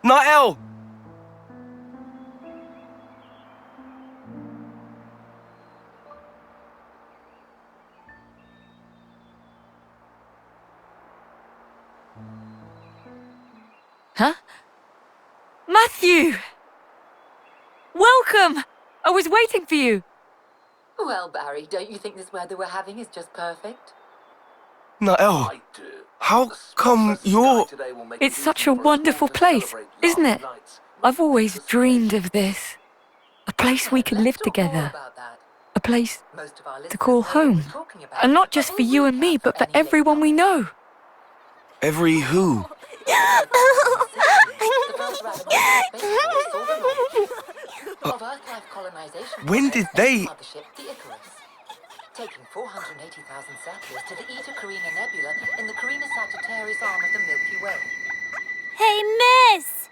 Niall! Huh? Matthew! Welcome! I was waiting for you. Well, Barry, don't you think this weather we're having is just perfect? Niall, how come you're... It's such a wonderful place, isn't it? I've always dreamed of this. A place we could live together. A place to call home. And not just for you and me, but for everyone we know. Every who? When did they... Taking 480,000 settlers to the Eta Carina Nebula in the Carina Sagittarius arm of the Milky Way. Hey, miss!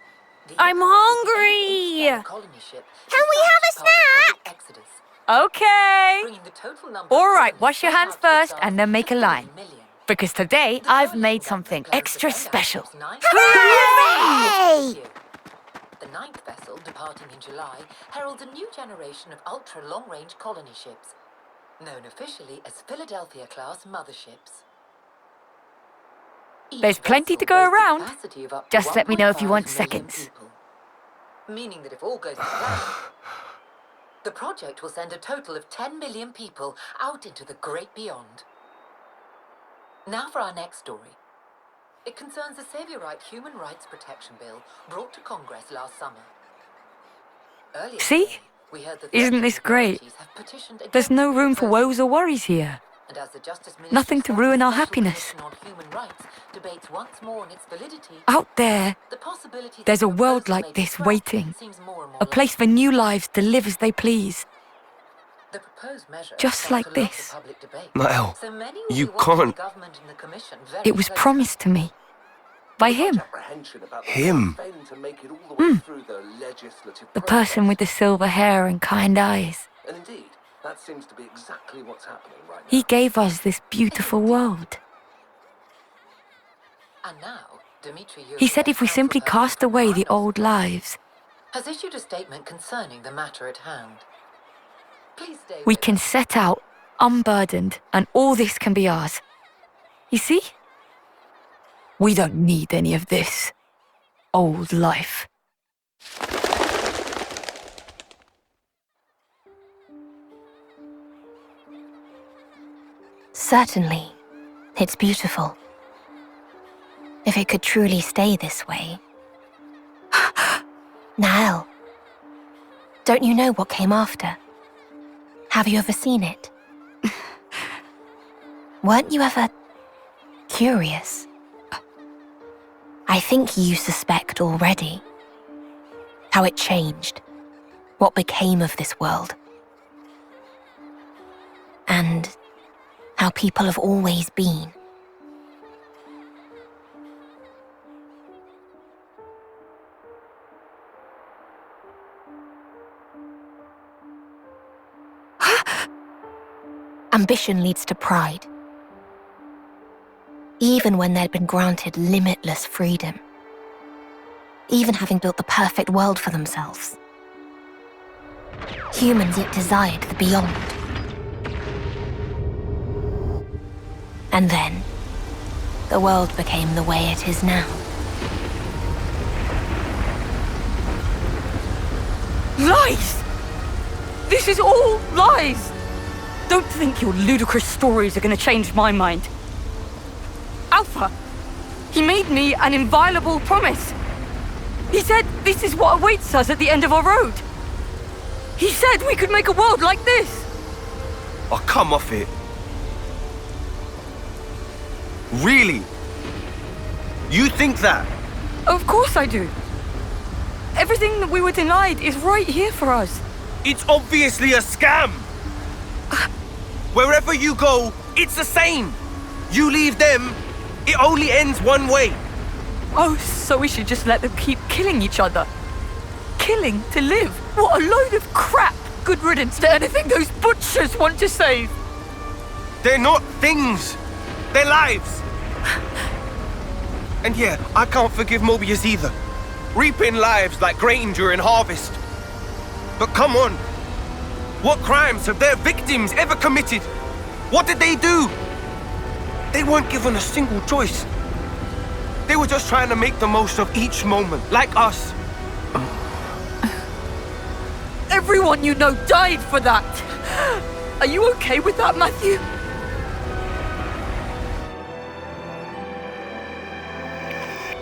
I'm hungry! Can we have a snack? Okay. All right, wash your hands first and then make a line. Because today I've made something extra special. Hooray! The 9th vessel, departing in July, heralds a new generation of ultra-long-range colony ships, known officially as Philadelphia-class motherships. There's plenty to go around. Just let me know if you want seconds. Meaning that if all goes to plan, the project will send a total of 10 million people out into the great beyond. Now for our next story. It concerns the Saviorite Human Rights Protection Bill brought to Congress last summer. Earlier See? today, we heard that Isn't this great? have petitioned There's against no the room for proposal. woes or worries here. And as the Justice Ministry Nothing to says, ruin the our Special happiness. Commission on Human Rights debates once more on its validity. Out there, The possibility that there's a the world proposal may like be this scrapped waiting. seems more and more A place for new lives to live as they please. The proposed measure Just sparked like a lot of this. public debate. Niall, So many will you be watching can't. the government and the commission very It was closely. promised to me. By him. Him? The person with the silver hair and kind eyes. And indeed, that seems to be exactly what's happening right now. He gave us this beautiful world. And now, Dmitry He said if we Council simply person cast from away the Chronicles old lives, has issued a statement concerning the matter at hand. Please stay we with can us. set out, unburdened, and all this can be ours. You see? We don't need any of this old life. Certainly, it's beautiful. If it could truly stay this way. Niall, don't you know what came after? Have you ever seen it? Weren't you ever curious? I think you suspect already how it changed, what became of this world, and how people have always been. Ambition leads to pride. Even when they'd been granted limitless freedom. Even having built the perfect world for themselves. Humans yet desired the beyond. And then, the world became the way it is now. Lies! This is all lies! Don't think your ludicrous stories are going to change my mind. Alpha, he made me an inviolable promise. He said this is what awaits us at the end of our road. He said we could make a world like this. Oh, come off it. Really? You think that? Of course I do. Everything that we were denied is right here for us. It's obviously a scam! Wherever you go, it's the same! You leave them, it only ends one way. Oh, so we should just let them keep killing each other. Killing to live? What a load of crap! Good riddance to anything those butchers want to save. They're not things. They're lives. And yeah, I can't forgive Mobius either. reaping lives like grain during harvest. But come on, what crimes have their victims ever committed? What did they do? They weren't given a single choice. They were just trying to make the most of each moment, like us. Everyone you know died for that. Are you okay with that, Matthew?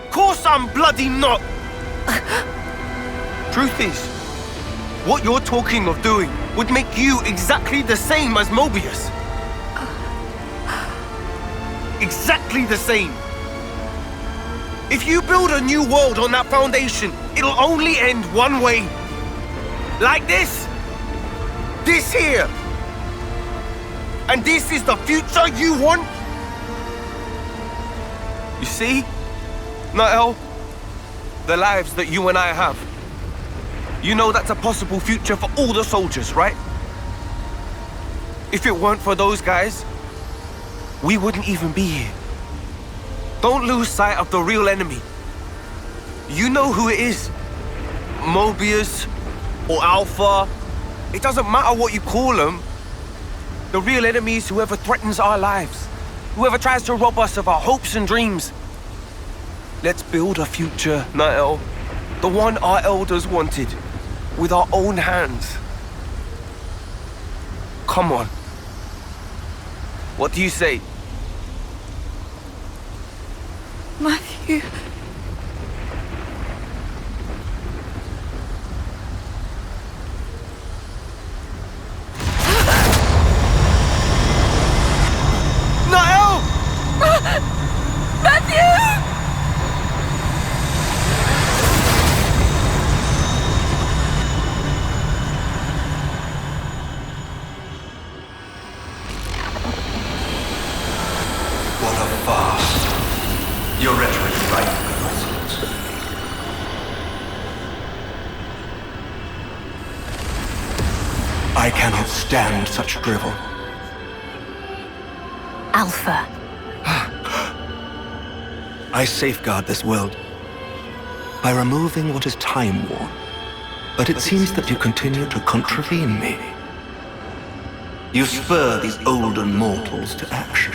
Of course I'm bloody not! Truth is, what you're talking of doing would make you exactly the same as Mobius. Exactly the same. If you build a new world on that foundation, it'll only end one way. Like this. This here. And this is the future you want? You see, Nikol, the lives that you and I have. You know that's a possible future for all the soldiers, right? If it weren't for those guys, we wouldn't even be here. Don't lose sight of the real enemy. You know who it is. Mobius or Alpha. It doesn't matter what you call them. The real enemy is whoever threatens our lives. Whoever tries to rob us of our hopes and dreams. Let's build a future, Nikol. The one our elders wanted. With our own hands. Come on. What do you say? Matthew... Nikol! Matthew! What a farce. Your rhetoric is right, Ritson. I cannot stand such drivel. Alpha. I safeguard this world by removing what is time-worn. But it seems that you continue to contravene me. You spur these olden mortals to action.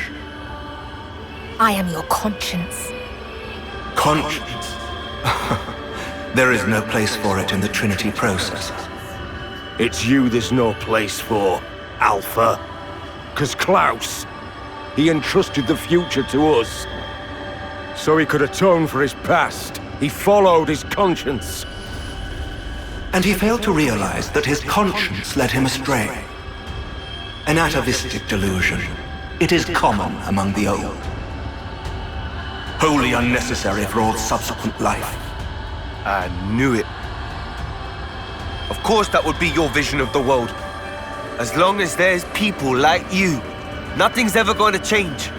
I am your conscience. Conscience? There is no place for it in the Trinity process. It's you there's no place for, Alpha. 'Cause Klaus, he entrusted the future to us. So he could atone for his past. He followed his conscience. And he failed to realize that his conscience led him astray. An atavistic delusion. It is common among the old. Wholly unnecessary for all subsequent life. I knew it. Of course that would be your vision of the world. As long as there's people like you, nothing's ever going to change.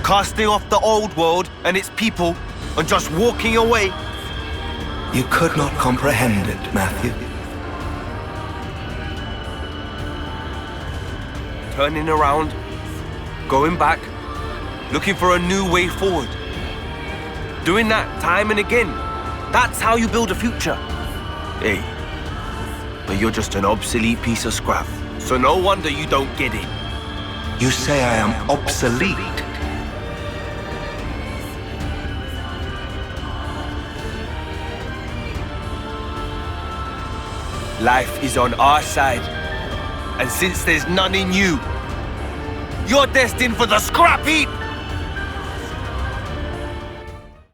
Casting off the old world and its people and just walking away. You could not comprehend it, Matthew. Turning around, going back, looking for a new way forward. Doing that time and again. That's how you build a future. Hey, but you're just an obsolete piece of scrap. So no wonder you don't get it. You say I am obsolete? Life is on our side. And since there's none in you, you're destined for the scrap heap!